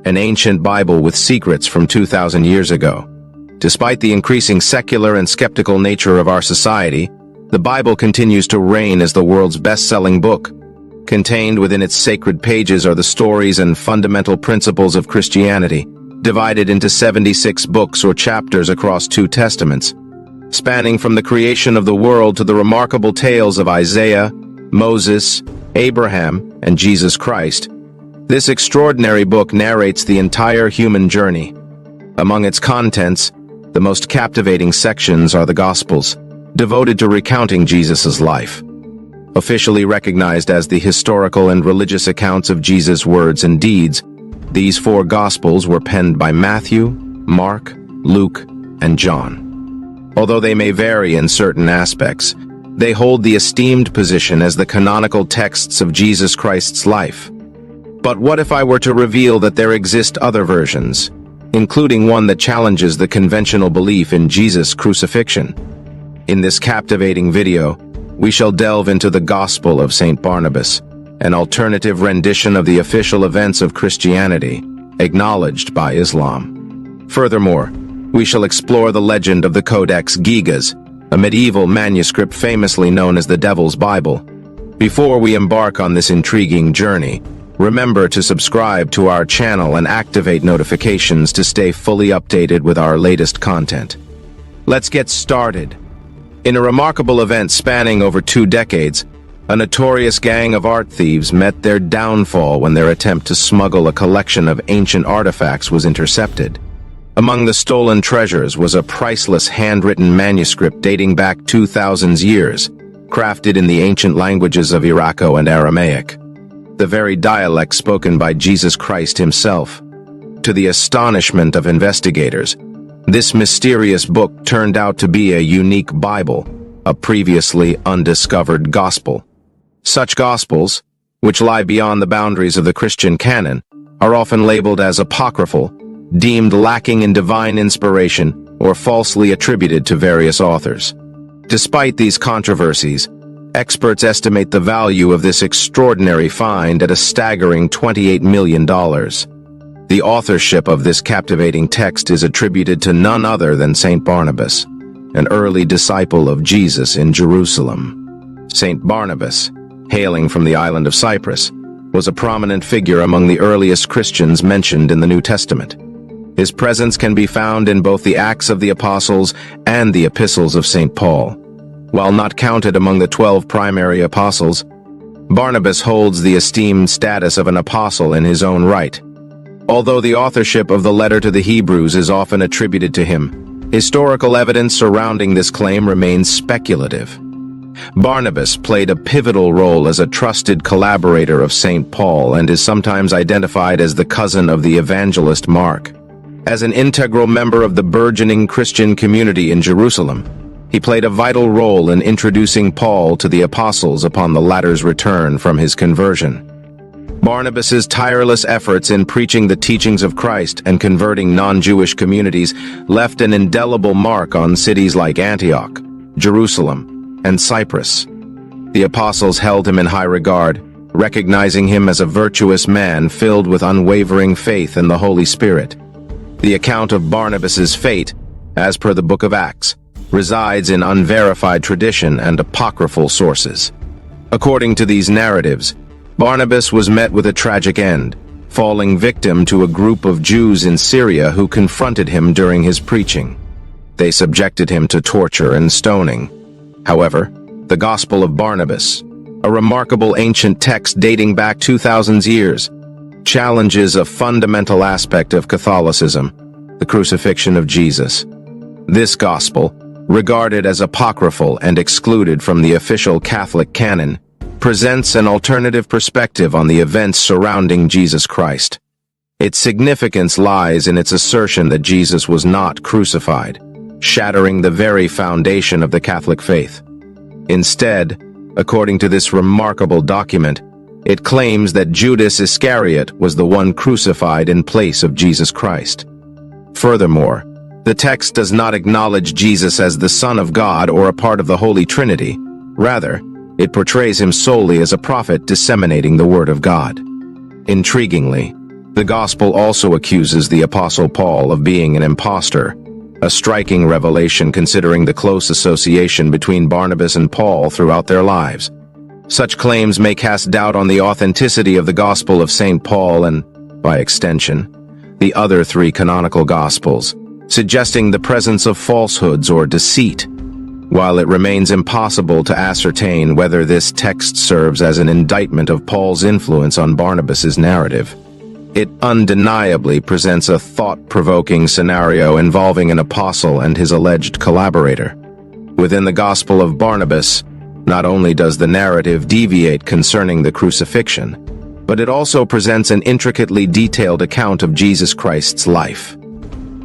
An ancient Bible with secrets from 2,000 years ago. Despite the increasing secular and skeptical nature of our society, the Bible continues to reign as the world's best-selling book. Contained within its sacred pages are the stories and fundamental principles of Christianity, divided into 76 books or chapters across 2 testaments, spanning from the creation of the world to the remarkable tales of Isaiah, Moses, Abraham, and Jesus Christ. This extraordinary book narrates the entire human journey. Among its contents, the most captivating sections are the Gospels, devoted to recounting Jesus' life. Officially recognized as the historical and religious accounts of Jesus' words and deeds, these 4 Gospels were penned by Matthew, Mark, Luke, and John. Although they may vary in certain aspects, they hold the esteemed position as the canonical texts of Jesus Christ's life. But what if I were to reveal that there exist other versions, including one that challenges the conventional belief in Jesus' crucifixion? In this captivating video, we shall delve into the Gospel of St. Barnabas, an alternative rendition of the official events of Christianity, acknowledged by Islam. Furthermore, we shall explore the legend of the Codex Gigas, a medieval manuscript famously known as the Devil's Bible. Before we embark on this intriguing journey, remember to subscribe to our channel and activate notifications to stay fully updated with our latest content. Let's get started. In a remarkable event spanning over 2 decades, a notorious gang of art thieves met their downfall when their attempt to smuggle a collection of ancient artifacts was intercepted. Among the stolen treasures was a priceless handwritten manuscript dating back 2,000 years, crafted in the ancient languages of Irako and Aramaic, the very dialect spoken by Jesus Christ himself. To the astonishment of investigators, this mysterious book turned out to be a unique Bible, a previously undiscovered gospel. Such gospels, which lie beyond the boundaries of the Christian canon, are often labeled as apocryphal, deemed lacking in divine inspiration, or falsely attributed to various authors. Despite these controversies, experts estimate the value of this extraordinary find at a staggering $28 million. The authorship of this captivating text is attributed to none other than St. Barnabas, an early disciple of Jesus in Jerusalem. St. Barnabas, hailing from the island of Cyprus, was a prominent figure among the earliest Christians mentioned in the New Testament. His presence can be found in both the Acts of the Apostles and the Epistles of St. Paul. While not counted among the 12 primary apostles, Barnabas holds the esteemed status of an apostle in his own right. Although the authorship of the letter to the Hebrews is often attributed to him, historical evidence surrounding this claim remains speculative. Barnabas played a pivotal role as a trusted collaborator of St. Paul and is sometimes identified as the cousin of the evangelist Mark. As an integral member of the burgeoning Christian community in Jerusalem, he played a vital role in introducing Paul to the apostles upon the latter's return from his conversion. Barnabas's tireless efforts in preaching the teachings of Christ and converting non-Jewish communities left an indelible mark on cities like Antioch, Jerusalem, and Cyprus. The apostles held him in high regard, recognizing him as a virtuous man filled with unwavering faith in the Holy Spirit. The account of Barnabas's fate, as per the Book of Acts, resides in unverified tradition and apocryphal sources. According to these narratives, Barnabas was met with a tragic end, falling victim to a group of Jews in Syria who confronted him during his preaching. They subjected him to torture and stoning. However, the Gospel of Barnabas, a remarkable ancient text dating back 2,000 years, challenges a fundamental aspect of Catholicism, the crucifixion of Jesus. This Gospel, regarded as apocryphal and excluded from the official Catholic canon, presents an alternative perspective on the events surrounding Jesus Christ. Its significance lies in its assertion that Jesus was not crucified, shattering the very foundation of the Catholic faith. Instead, according to this remarkable document, it claims that Judas Iscariot was the one crucified in place of Jesus Christ. Furthermore, the text does not acknowledge Jesus as the Son of God or a part of the Holy Trinity. Rather, It portrays him solely as a prophet disseminating the word of God. Intriguingly, the Gospel also accuses the Apostle Paul of being an impostor, a striking revelation considering the close association between Barnabas and Paul throughout their lives. Such claims may cast doubt on the authenticity of the Gospel of St. Paul and, by extension, the other three canonical Gospels, suggesting the presence of falsehoods or deceit. While it remains impossible to ascertain whether this text serves as an indictment of Paul's influence on Barnabas's narrative, it undeniably presents a thought-provoking scenario involving an apostle and his alleged collaborator. Within the Gospel of Barnabas, not only does the narrative deviate concerning the crucifixion, but it also presents an intricately detailed account of Jesus Christ's life,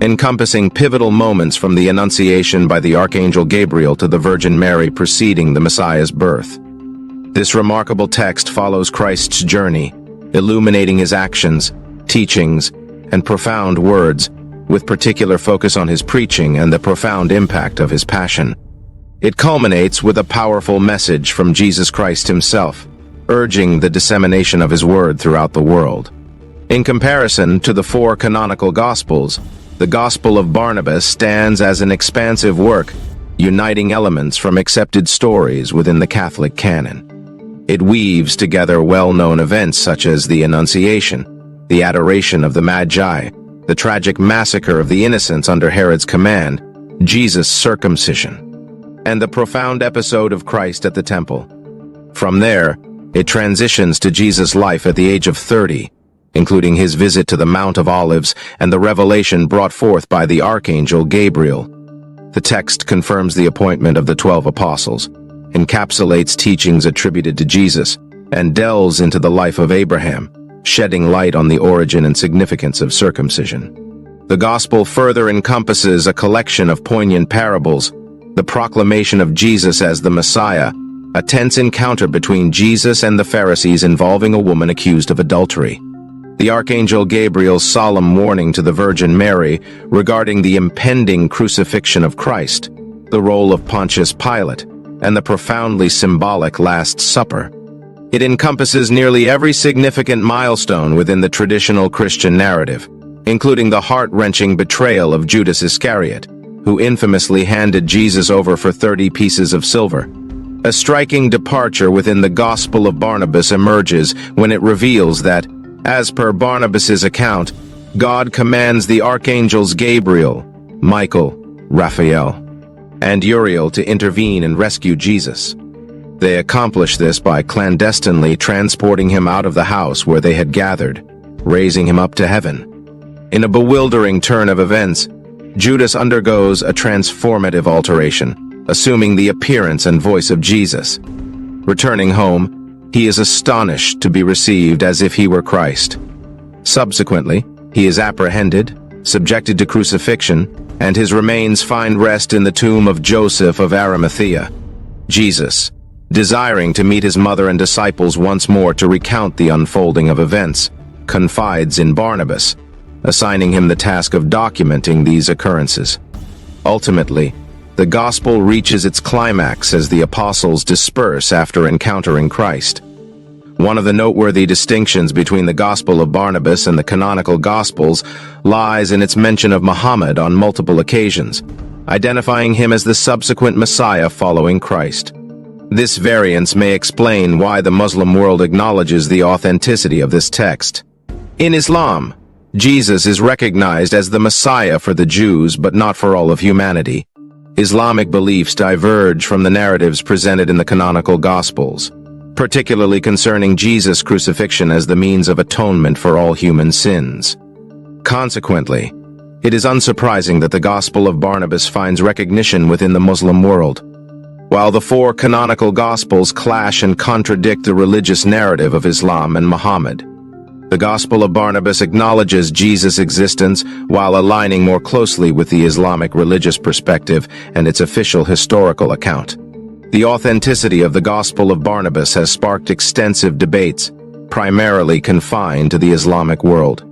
encompassing pivotal moments from the Annunciation by the Archangel Gabriel to the Virgin Mary preceding the Messiah's birth. This remarkable text follows Christ's journey, illuminating his actions, teachings, and profound words, with particular focus on his preaching and the profound impact of his passion. It culminates with a powerful message from Jesus Christ himself, urging the dissemination of his word throughout the world. In comparison to the four canonical Gospels, the Gospel of Barnabas stands as an expansive work, uniting elements from accepted stories within the Catholic canon. It weaves together well-known events such as the Annunciation, the adoration of the Magi, the tragic massacre of the innocents under Herod's command, Jesus' circumcision, and the profound episode of Christ at the temple. From there, it transitions to Jesus' life at the age of 30, including his visit to the Mount of Olives and the revelation brought forth by the Archangel Gabriel. The text confirms the appointment of the 12 apostles, encapsulates teachings attributed to Jesus, and delves into the life of Abraham, shedding light on the origin and significance of circumcision. The Gospel further encompasses a collection of poignant parables, the proclamation of Jesus as the Messiah, a tense encounter between Jesus and the Pharisees involving a woman accused of adultery, the Archangel Gabriel's solemn warning to the Virgin Mary regarding the impending crucifixion of Christ, the role of Pontius Pilate, and the profoundly symbolic Last Supper. It encompasses nearly every significant milestone within the traditional Christian narrative, including the heart-wrenching betrayal of Judas Iscariot, who infamously handed Jesus over for 30 pieces of silver. A striking departure within the Gospel of Barnabas emerges when it reveals that, as per Barnabas's account, God commands the archangels Gabriel, Michael, Raphael, and Uriel to intervene and rescue Jesus. They accomplish this by clandestinely transporting him out of the house where they had gathered, raising him up to heaven. In a bewildering turn of events, Judas undergoes a transformative alteration, assuming the appearance and voice of Jesus. Returning home, he is astonished to be received as if he were Christ. Subsequently, he is apprehended, subjected to crucifixion, and his remains find rest in the tomb of Joseph of Arimathea. Jesus, desiring to meet his mother and disciples once more to recount the unfolding of events, confides in Barnabas, assigning him the task of documenting these occurrences. Ultimately, the Gospel reaches its climax as the apostles disperse after encountering Christ. One of the noteworthy distinctions between the Gospel of Barnabas and the canonical Gospels lies in its mention of Muhammad on multiple occasions, identifying him as the subsequent Messiah following Christ. This variance may explain why the Muslim world acknowledges the authenticity of this text. In Islam, Jesus is recognized as the Messiah for the Jews but not for all of humanity. Islamic beliefs diverge from the narratives presented in the canonical Gospels, particularly concerning Jesus' crucifixion as the means of atonement for all human sins. Consequently, it is unsurprising that the Gospel of Barnabas finds recognition within the Muslim world. While the four canonical Gospels clash and contradict the religious narrative of Islam and Muhammad, the Gospel of Barnabas acknowledges Jesus' existence while aligning more closely with the Islamic religious perspective and its official historical account. The authenticity of the Gospel of Barnabas has sparked extensive debates, primarily confined to the Islamic world.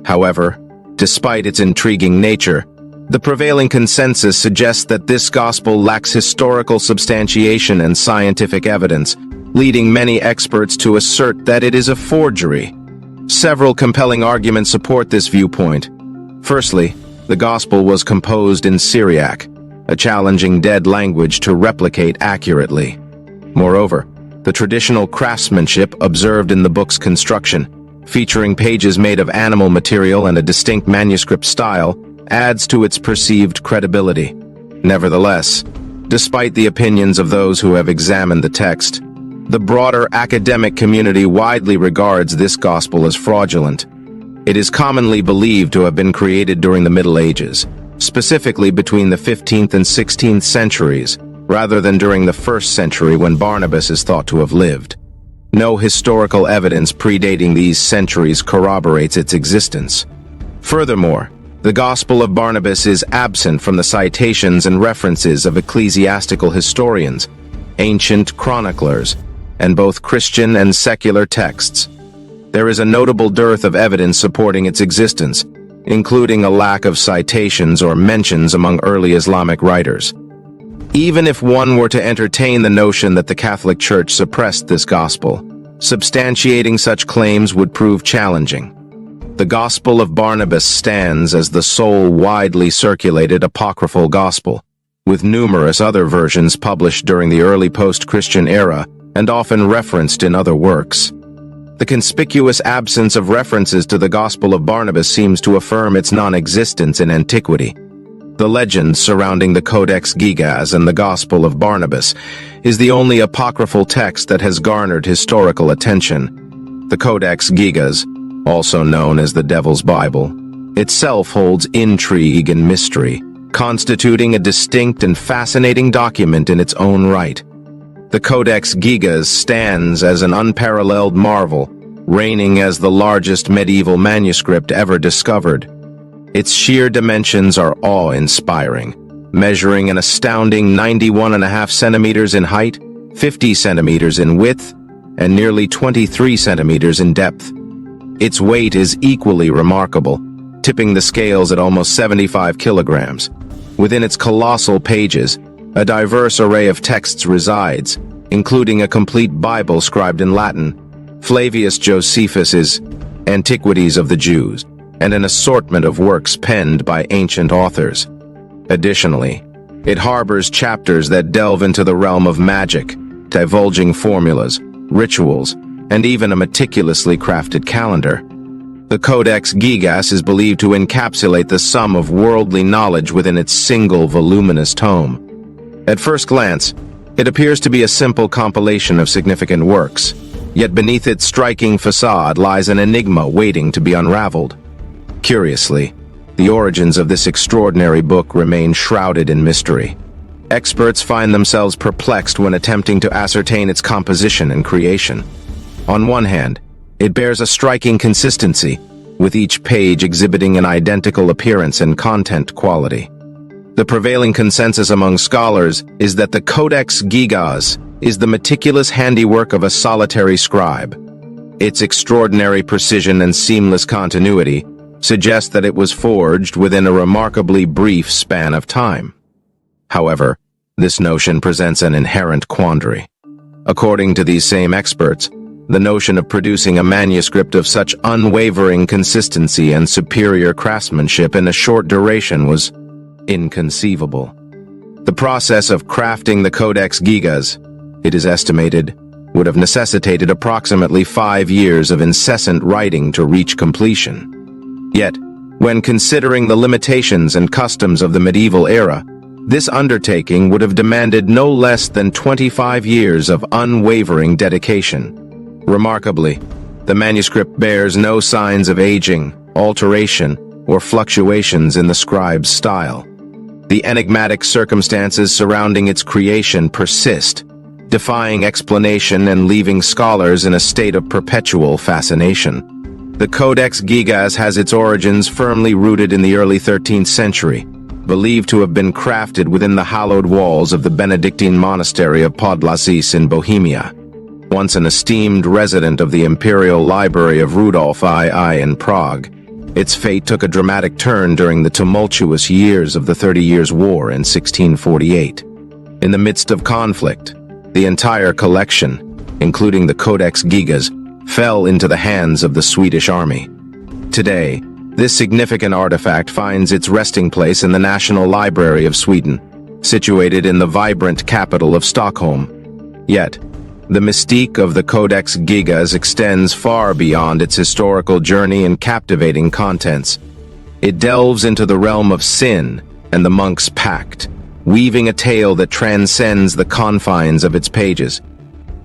However, despite its intriguing nature, The prevailing consensus suggests that this gospel lacks historical substantiation and scientific evidence, leading many experts to assert that it is a forgery. Several compelling arguments support this viewpoint. Firstly, the gospel was composed in Syriac, a challenging dead language to replicate accurately. Moreover, the traditional craftsmanship observed in the book's construction, featuring pages made of animal material and a distinct manuscript style, adds to its perceived credibility. Nevertheless, despite the opinions of those who have examined the text, the broader academic community widely regards this gospel as fraudulent. It is commonly believed to have been created during the Middle Ages, specifically between the 15th and 16th centuries, rather than during the 1st century when Barnabas is thought to have lived. No historical evidence predating these centuries corroborates its existence. Furthermore, the Gospel of Barnabas is absent from the citations and references of ecclesiastical historians, ancient chroniclers, and both Christian and secular texts. There is a notable dearth of evidence supporting its existence, including a lack of citations or mentions among early Islamic writers. Even if one were to entertain the notion that the Catholic Church suppressed this gospel, substantiating such claims would prove challenging. The Gospel of Barnabas stands as the sole widely circulated apocryphal gospel, with numerous other versions published during the early post-Christian era and often referenced in other works. The conspicuous absence of references to the Gospel of Barnabas seems to affirm its non-existence in antiquity. The legend surrounding the Codex Gigas and the Gospel of Barnabas is the only apocryphal text that has garnered historical attention. The Codex Gigas, also known as the Devil's Bible, itself holds intrigue and mystery, constituting a distinct and fascinating document in its own right. The Codex Gigas stands as an unparalleled marvel, reigning as the largest medieval manuscript ever discovered. Its sheer dimensions are awe-inspiring, measuring an astounding 91.5 centimeters in height, 50 centimeters in width, and nearly 23 centimeters in depth. Its weight is equally remarkable, tipping the scales at almost 75 kilograms. Within its colossal pages, a diverse array of texts resides, including a complete Bible scribed in Latin, Flavius Josephus's Antiquities of the Jews, and an assortment of works penned by ancient authors. Additionally, it harbors chapters that delve into the realm of magic, divulging formulas, rituals, and even a meticulously crafted calendar. The Codex Gigas is believed to encapsulate the sum of worldly knowledge within its single voluminous tome. At first glance, it appears to be a simple compilation of significant works, yet beneath its striking facade lies an enigma waiting to be unraveled. Curiously, the origins of this extraordinary book remain shrouded in mystery. Experts find themselves perplexed when attempting to ascertain its composition and creation. On one hand, it bears a striking consistency, with each page exhibiting an identical appearance and content quality. The prevailing consensus among scholars is that the Codex Gigas is the meticulous handiwork of a solitary scribe. Its extraordinary precision and seamless continuity suggest that it was forged within a remarkably brief span of time. However, this notion presents an inherent quandary. According to these same experts, the notion of producing a manuscript of such unwavering consistency and superior craftsmanship in a short duration was inconceivable. The process of crafting the Codex Gigas, it is estimated, would have necessitated approximately 5 years of incessant writing to reach completion. Yet, when considering the limitations and customs of the medieval era, this undertaking would have demanded no less than 25 years of unwavering dedication. Remarkably, the manuscript bears no signs of aging, alteration, or fluctuations in the scribe's style. The enigmatic circumstances surrounding its creation persist, defying explanation and leaving scholars in a state of perpetual fascination. The Codex Gigas has its origins firmly rooted in the early 13th century, believed to have been crafted within the hallowed walls of the Benedictine monastery of Podlasis in Bohemia. Once an esteemed resident of the Imperial Library of Rudolf II in Prague, Its fate took a dramatic turn during the tumultuous years of the 30 Years' War in 1648. In the midst of conflict, the entire collection, including the Codex Gigas, fell into the hands of the Swedish army. Today, this significant artifact finds its resting place in the National Library of Sweden, situated in the vibrant capital of Stockholm. Yet, the mystique of the Codex Gigas extends far beyond its historical journey and captivating contents. It delves into the realm of sin and the monk's pact, weaving a tale that transcends the confines of its pages.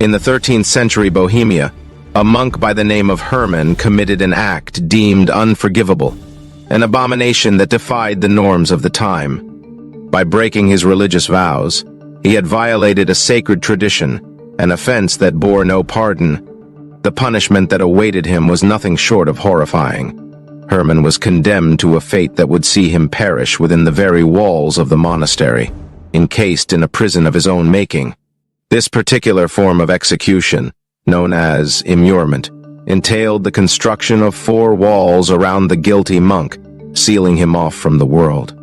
In the 13th century Bohemia, a monk by the name of Hermann committed an act deemed unforgivable, an abomination that defied the norms of the time. By breaking his religious vows, he had violated a sacred tradition, an offense that bore no pardon. The punishment that awaited him was nothing short of horrifying. Hermann was condemned to a fate that would see him perish within the very walls of the monastery, encased in a prison of his own making. This particular form of execution, known as immurement, entailed the construction of 4 walls around the guilty monk, sealing him off from the world.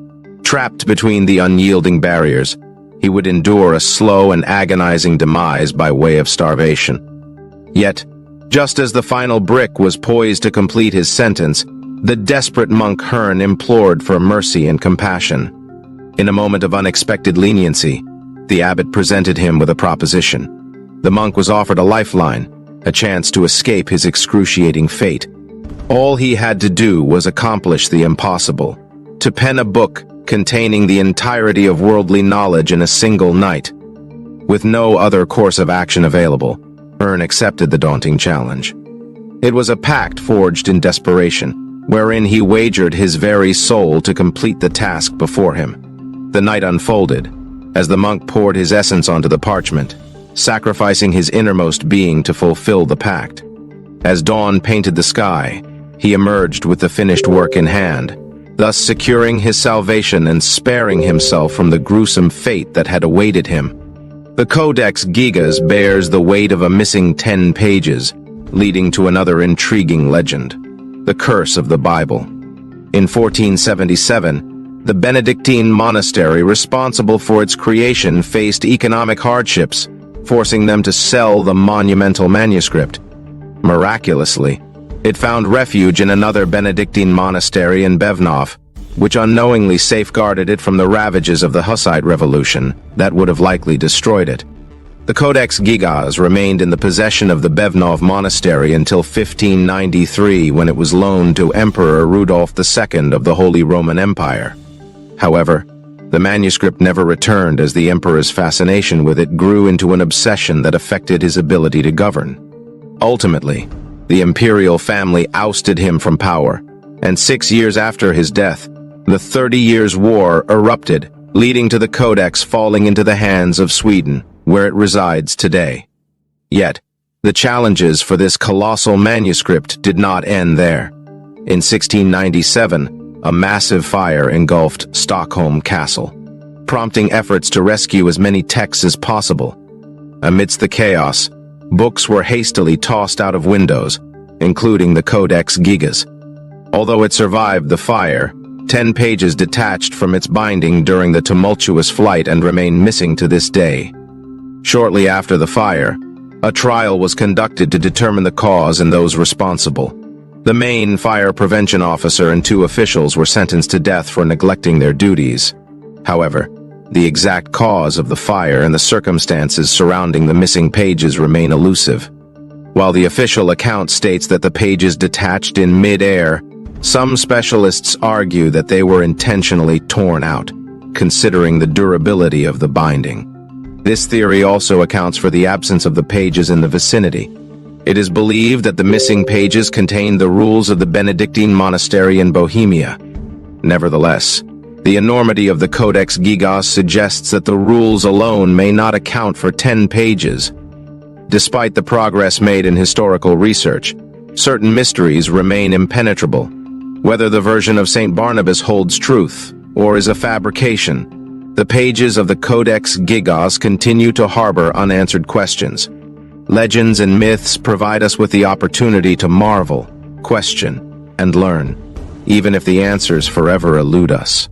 Trapped between the unyielding barriers, he would endure a slow and agonizing demise by way of starvation. Yet, just as the final brick was poised to complete his sentence, the desperate monk Hermann implored for mercy and compassion. In a moment of unexpected leniency, the abbot presented him with a proposition. The monk was offered a lifeline, a chance to escape his excruciating fate. All he had to do was accomplish the impossible, to pen a book containing the entirety of worldly knowledge in a single night. With no other course of action available, Hermann accepted the daunting challenge. It was a pact forged in desperation, wherein he wagered his very soul to complete the task before him. The night unfolded, as the monk poured his essence onto the parchment, sacrificing his innermost being to fulfill the pact. As dawn painted the sky, he emerged with the finished work in hand, thus securing his salvation and sparing himself from the gruesome fate that had awaited him. The Codex Gigas bears the weight of a missing 10 pages, leading to another intriguing legend: the curse of the Bible. In 1477, the Benedictine monastery responsible for its creation faced economic hardships, forcing them to sell the monumental manuscript. Miraculously, it found refuge in another Benedictine monastery in Bevnov, which unknowingly safeguarded it from the ravages of the Hussite Revolution that would have likely destroyed it. The Codex Gigas remained in the possession of the Bevnov monastery until 1593, when it was loaned to Emperor Rudolf II of the Holy Roman Empire. However, the manuscript never returned, as the emperor's fascination with it grew into an obsession that affected his ability to govern. Ultimately, the imperial family ousted him from power, and 6 years after his death, the 30 Years' War erupted, leading to the Codex falling into the hands of Sweden, where it resides today. Yet, the challenges for this colossal manuscript did not end there. In 1697, a massive fire engulfed Stockholm Castle, prompting efforts to rescue as many texts as possible. Amidst the chaos, books were hastily tossed out of windows, including the Codex Gigas. Although it survived the fire, 10 pages detached from its binding during the tumultuous flight and remain missing to this day. Shortly after the fire, a trial was conducted to determine the cause and those responsible. The main fire prevention officer and 2 officials were sentenced to death for neglecting their duties. However, the exact cause of the fire and the circumstances surrounding the missing pages remain elusive. While the official account states that the pages detached in mid-air, some specialists argue that they were intentionally torn out, considering the durability of the binding. This theory also accounts for the absence of the pages in the vicinity. It is believed that the missing pages contained the rules of the Benedictine monastery in Bohemia. Nevertheless, the enormity of the Codex Gigas suggests that the rules alone may not account for 10 pages. Despite the progress made in historical research, certain mysteries remain impenetrable. Whether the version of St. Barnabas holds truth or is a fabrication, the pages of the Codex Gigas continue to harbor unanswered questions. Legends and myths provide us with the opportunity to marvel, question, and learn. even if the answers forever elude us.